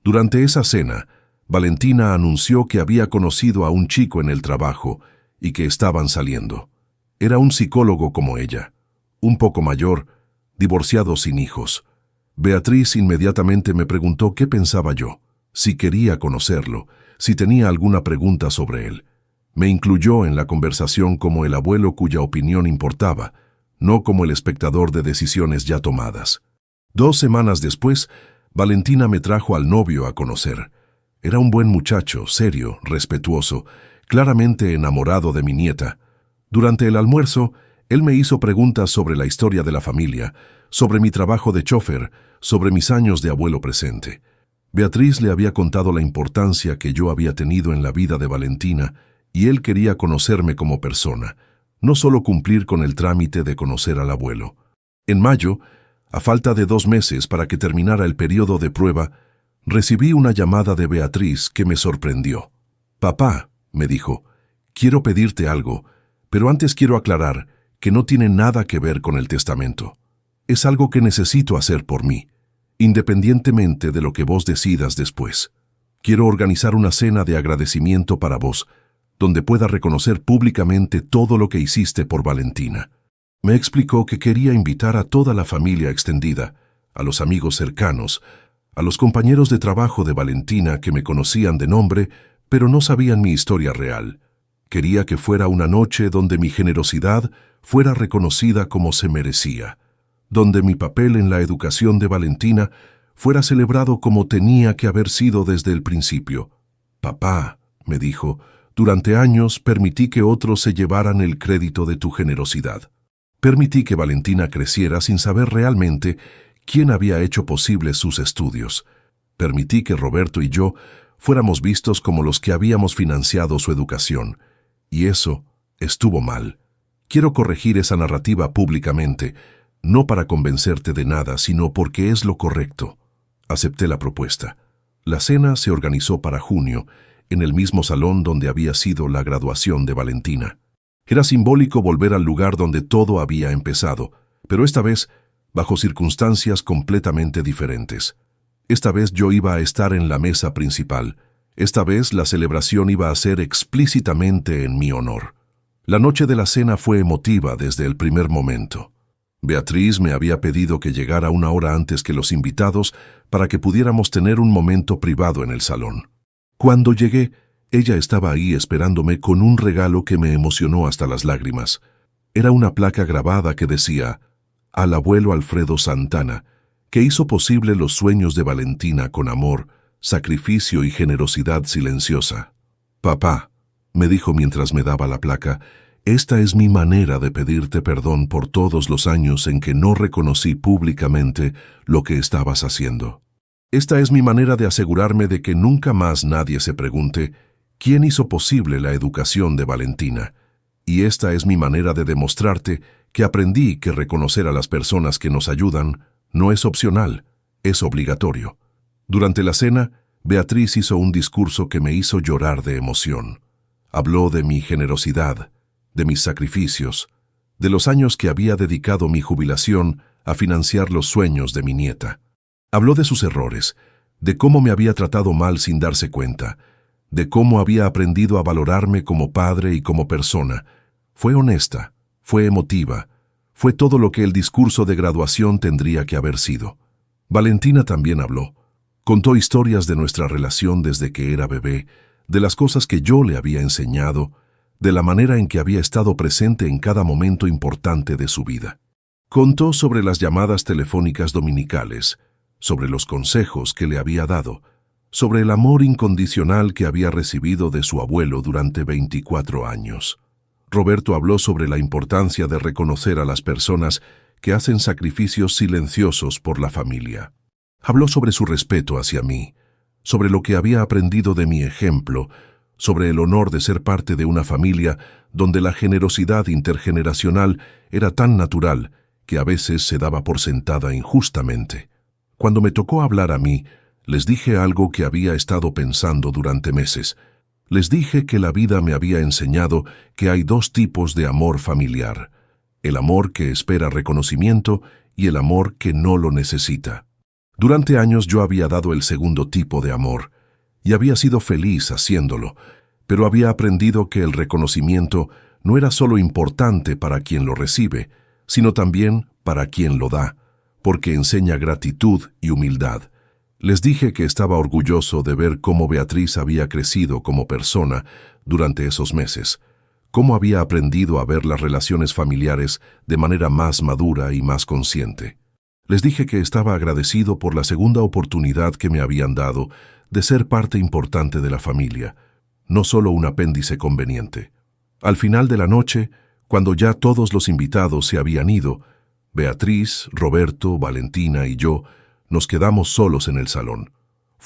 Durante esa cena, Valentina anunció que había conocido a un chico en el trabajo y que estaban saliendo. Era un psicólogo como ella, un poco mayor, divorciado sin hijos. Beatriz inmediatamente me preguntó qué pensaba yo, si quería conocerlo, si tenía alguna pregunta sobre él. Me incluyó en la conversación como el abuelo cuya opinión importaba, no como el espectador de decisiones ya tomadas. 2 semanas después, Valentina me trajo al novio a conocer. Era un buen muchacho, serio, respetuoso, claramente enamorado de mi nieta. Durante el almuerzo, él me hizo preguntas sobre la historia de la familia, sobre mi trabajo de chófer, sobre mis años de abuelo presente. Beatriz le había contado la importancia que yo había tenido en la vida de Valentina y él quería conocerme como persona, no solo cumplir con el trámite de conocer al abuelo. En mayo, a falta de 2 meses para que terminara el periodo de prueba, recibí una llamada de Beatriz que me sorprendió. «Papá», me dijo, «quiero pedirte algo, pero antes quiero aclarar que no tiene nada que ver con el testamento. Es algo que necesito hacer por mí, independientemente de lo que vos decidas después. Quiero organizar una cena de agradecimiento para vos, donde pueda reconocer públicamente todo lo que hiciste por Valentina». Me explicó que quería invitar a toda la familia extendida, a los amigos cercanos, a los compañeros de trabajo de Valentina que me conocían de nombre, pero no sabían mi historia real. Quería que fuera una noche donde mi generosidad fuera reconocida como se merecía, donde mi papel en la educación de Valentina fuera celebrado como tenía que haber sido desde el principio. «Papá», me dijo, «durante años permití que otros se llevaran el crédito de tu generosidad. Permití que Valentina creciera sin saber realmente quién había hecho posible sus estudios. Permití que Roberto y yo fuéramos vistos como los que habíamos financiado su educación. Y eso estuvo mal. Quiero corregir esa narrativa públicamente, no para convencerte de nada, sino porque es lo correcto». Acepté la propuesta. La cena se organizó para junio, en el mismo salón donde había sido la graduación de Valentina. Era simbólico volver al lugar donde todo había empezado, pero esta vez bajo circunstancias completamente diferentes. Esta vez yo iba a estar en la mesa principal. Esta vez la celebración iba a ser explícitamente en mi honor. La noche de la cena fue emotiva desde el primer momento. Beatriz me había pedido que llegara 1 hora antes que los invitados para que pudiéramos tener un momento privado en el salón. Cuando llegué, ella estaba ahí esperándome con un regalo que me emocionó hasta las lágrimas. Era una placa grabada que decía: «Al abuelo Alfredo Santana, que hizo posible los sueños de Valentina con amor, sacrificio y generosidad silenciosa». «Papá», me dijo mientras me daba la placa, «esta es mi manera de pedirte perdón por todos los años en que no reconocí públicamente lo que estabas haciendo. Esta es mi manera de asegurarme de que nunca más nadie se pregunte ¿quién hizo posible la educación de Valentina? Y esta es mi manera de demostrarte que aprendí que reconocer a las personas que nos ayudan no es opcional, es obligatorio». Durante la cena, Beatriz hizo un discurso que me hizo llorar de emoción. Habló de mi generosidad, de mis sacrificios, de los años que había dedicado mi jubilación a financiar los sueños de mi nieta. Habló de sus errores, de cómo me había tratado mal sin darse cuenta, de cómo había aprendido a valorarme como padre y como persona. Fue honesta, fue emotiva, fue todo lo que el discurso de graduación tendría que haber sido. Valentina también habló. Contó historias de nuestra relación desde que era bebé, de las cosas que yo le había enseñado, de la manera en que había estado presente en cada momento importante de su vida. Contó sobre las llamadas telefónicas dominicales, sobre los consejos que le había dado, sobre el amor incondicional que había recibido de su abuelo durante 24 años. Roberto habló sobre la importancia de reconocer a las personas que hacen sacrificios silenciosos por la familia. Habló sobre su respeto hacia mí, sobre lo que había aprendido de mi ejemplo, sobre el honor de ser parte de una familia donde la generosidad intergeneracional era tan natural que a veces se daba por sentada injustamente. Cuando me tocó hablar a mí, les dije algo que había estado pensando durante meses. Les dije que la vida me había enseñado que hay 2 tipos de amor familiar: el amor que espera reconocimiento y el amor que no lo necesita. Durante años yo había dado el segundo tipo de amor, y había sido feliz haciéndolo, pero había aprendido que el reconocimiento no era solo importante para quien lo recibe, sino también para quien lo da, porque enseña gratitud y humildad. Les dije que estaba orgulloso de ver cómo Beatriz había crecido como persona durante esos meses, cómo había aprendido a ver las relaciones familiares de manera más madura y más consciente. Les dije que estaba agradecido por la segunda oportunidad que me habían dado de ser parte importante de la familia, no solo un apéndice conveniente. Al final de la noche, cuando ya todos los invitados se habían ido, Beatriz, Roberto, Valentina y yo nos quedamos solos en el salón.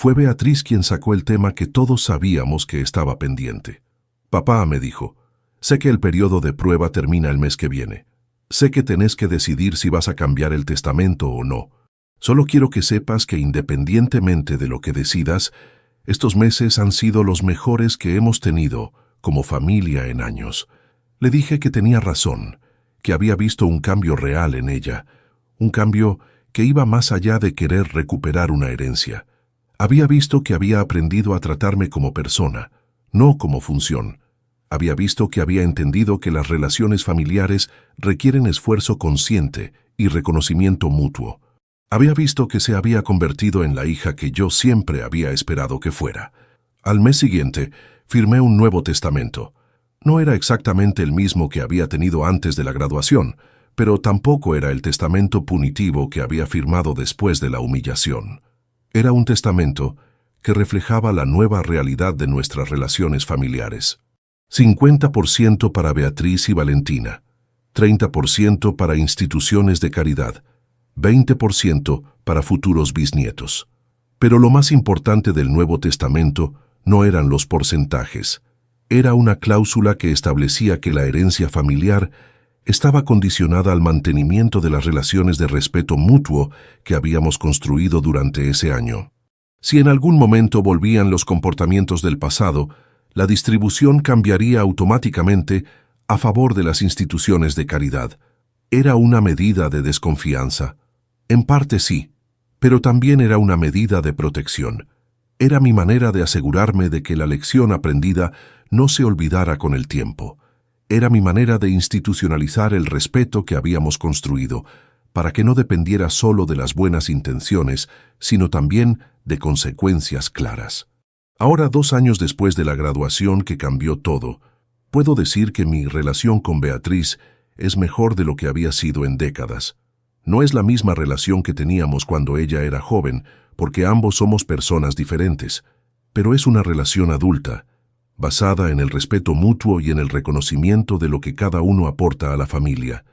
Fue Beatriz quien sacó el tema que todos sabíamos que estaba pendiente. «Papá», me dijo, «sé que el periodo de prueba termina el mes que viene. Sé que tenés que decidir si vas a cambiar el testamento o no. Solo quiero que sepas que independientemente de lo que decidas, estos meses han sido los mejores que hemos tenido como familia en años». Le dije que tenía razón, que había visto un cambio real en ella, un cambio que iba más allá de querer recuperar una herencia. Había visto que había aprendido a tratarme como persona, no como función. Había visto que había entendido que las relaciones familiares requieren esfuerzo consciente y reconocimiento mutuo. Había visto que se había convertido en la hija que yo siempre había esperado que fuera. Al mes siguiente, firmé un nuevo testamento. No era exactamente el mismo que había tenido antes de la graduación, pero tampoco era el testamento punitivo que había firmado después de la humillación. Era un testamento que reflejaba la nueva realidad de nuestras relaciones familiares. 50% para Beatriz y Valentina, 30% para instituciones de caridad, 20% para futuros bisnietos. Pero lo más importante del Nuevo Testamento no eran los porcentajes. Era una cláusula que establecía que la herencia familiar estaba condicionada al mantenimiento de las relaciones de respeto mutuo que habíamos construido durante ese año. Si en algún momento volvían los comportamientos del pasado, la distribución cambiaría automáticamente a favor de las instituciones de caridad. Era una medida de desconfianza. En parte sí, pero también era una medida de protección. Era mi manera de asegurarme de que la lección aprendida no se olvidara con el tiempo. Era mi manera de institucionalizar el respeto que habíamos construido, para que no dependiera solo de las buenas intenciones, sino también de consecuencias claras. Ahora, 2 años después de la graduación que cambió todo, puedo decir que mi relación con Beatriz es mejor de lo que había sido en décadas. No es la misma relación que teníamos cuando ella era joven, porque ambos somos personas diferentes, pero es una relación adulta, basada en el respeto mutuo y en el reconocimiento de lo que cada uno aporta a la familia.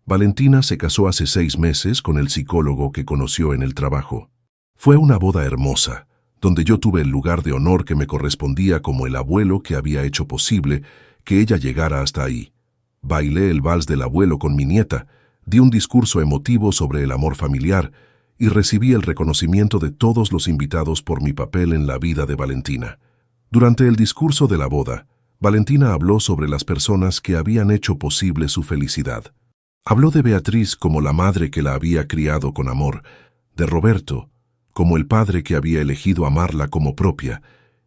Valentina se casó hace 6 meses con el psicólogo que conoció en el trabajo. Fue una boda hermosa, donde yo tuve el lugar de honor que me correspondía como el abuelo que había hecho posible que ella llegara hasta ahí. Bailé el vals del abuelo con mi nieta, di un discurso emotivo sobre el amor familiar y recibí el reconocimiento de todos los invitados por mi papel en la vida de Valentina. Durante el discurso de la boda, Valentina habló sobre las personas que habían hecho posible su felicidad. Habló de Beatriz como la madre que la había criado con amor, de Roberto como el padre que había elegido amarla como propia,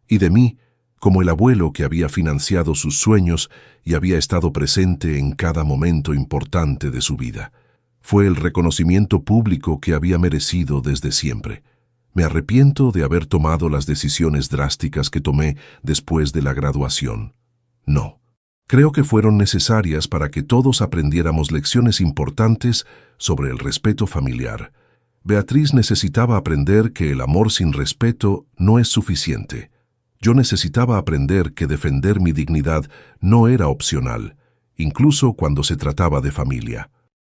y de mí como el abuelo que había financiado sus sueños y había estado presente en cada momento importante de su vida. Fue el reconocimiento público que había merecido desde siempre. Me arrepiento de haber tomado las decisiones drásticas que tomé después de la graduación. No. Creo que fueron necesarias para que todos aprendiéramos lecciones importantes sobre el respeto familiar. Beatriz necesitaba aprender que el amor sin respeto no es suficiente. Yo necesitaba aprender que defender mi dignidad no era opcional, incluso cuando se trataba de familia.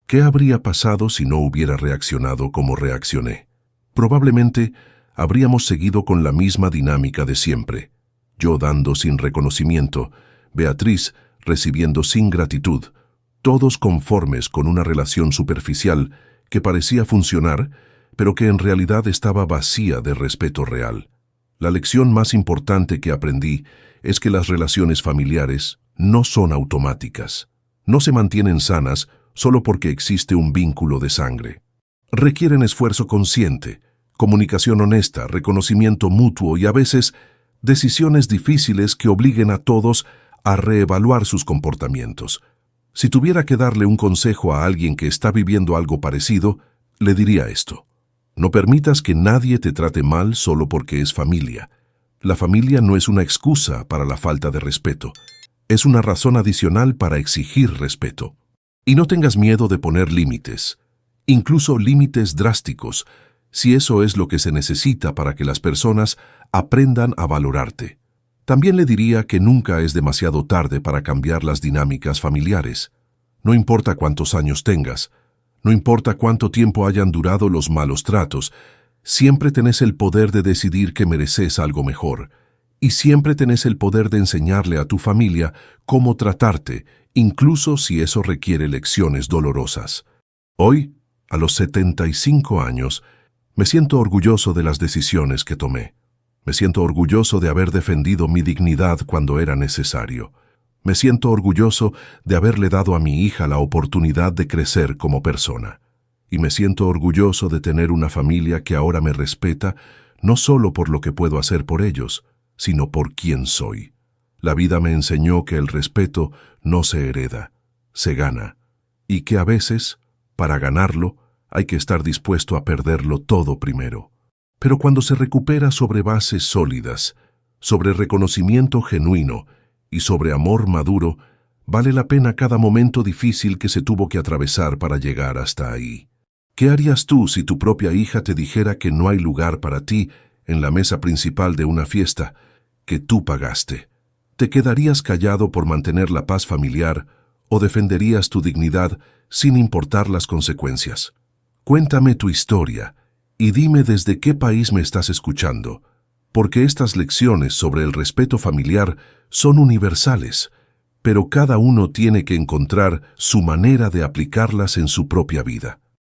¿Qué habría pasado si no hubiera reaccionado como reaccioné? Probablemente habríamos seguido con la misma dinámica de siempre. Yo dando sin reconocimiento, Beatriz recibiendo sin gratitud, todos conformes con una relación superficial que parecía funcionar, pero que en realidad estaba vacía de respeto real. La lección más importante que aprendí es que las relaciones familiares no son automáticas. No se mantienen sanas solo porque existe un vínculo de sangre. Requieren esfuerzo consciente, comunicación honesta, reconocimiento mutuo y a veces decisiones difíciles que obliguen a todos a reevaluar sus comportamientos. Si tuviera que darle un consejo a alguien que está viviendo algo parecido, le diría esto: no permitas que nadie te trate mal solo porque es familia. La familia no es una excusa para la falta de respeto, es una razón adicional para exigir respeto. Y no tengas miedo de poner límites, incluso límites drásticos, si eso es lo que se necesita para que las personas aprendan a valorarte. También le diría que nunca es demasiado tarde para cambiar las dinámicas familiares. No importa cuántos años tengas, no importa cuánto tiempo hayan durado los malos tratos, Siempre tenés el poder de decidir que mereces algo mejor, y siempre tenés el poder de enseñarle a tu familia cómo tratarte, incluso si eso requiere lecciones dolorosas. Hoy, a los 75 años, me siento orgulloso de las decisiones que tomé. Me siento orgulloso de haber defendido mi dignidad cuando era necesario. Me siento orgulloso de haberle dado a mi hija la oportunidad de crecer como persona. Y me siento orgulloso de tener una familia que ahora me respeta, no solo por lo que puedo hacer por ellos, sino por quién soy. La vida me enseñó que el respeto no se hereda, se gana, y que a veces, para ganarlo, hay que estar dispuesto a perderlo todo primero. Pero cuando se recupera sobre bases sólidas, sobre reconocimiento genuino y sobre amor maduro, vale la pena cada momento difícil que se tuvo que atravesar para llegar hasta ahí. ¿Qué harías tú si tu propia hija te dijera que no hay lugar para ti en la mesa principal de una fiesta que tú pagaste? ¿Te quedarías callado por mantener la paz familiar o defenderías tu dignidad sin importar las consecuencias? Cuéntame tu historia y dime desde qué país me estás escuchando, porque estas lecciones sobre el respeto familiar son universales, pero cada uno tiene que encontrar su manera de aplicarlas en su propia vida.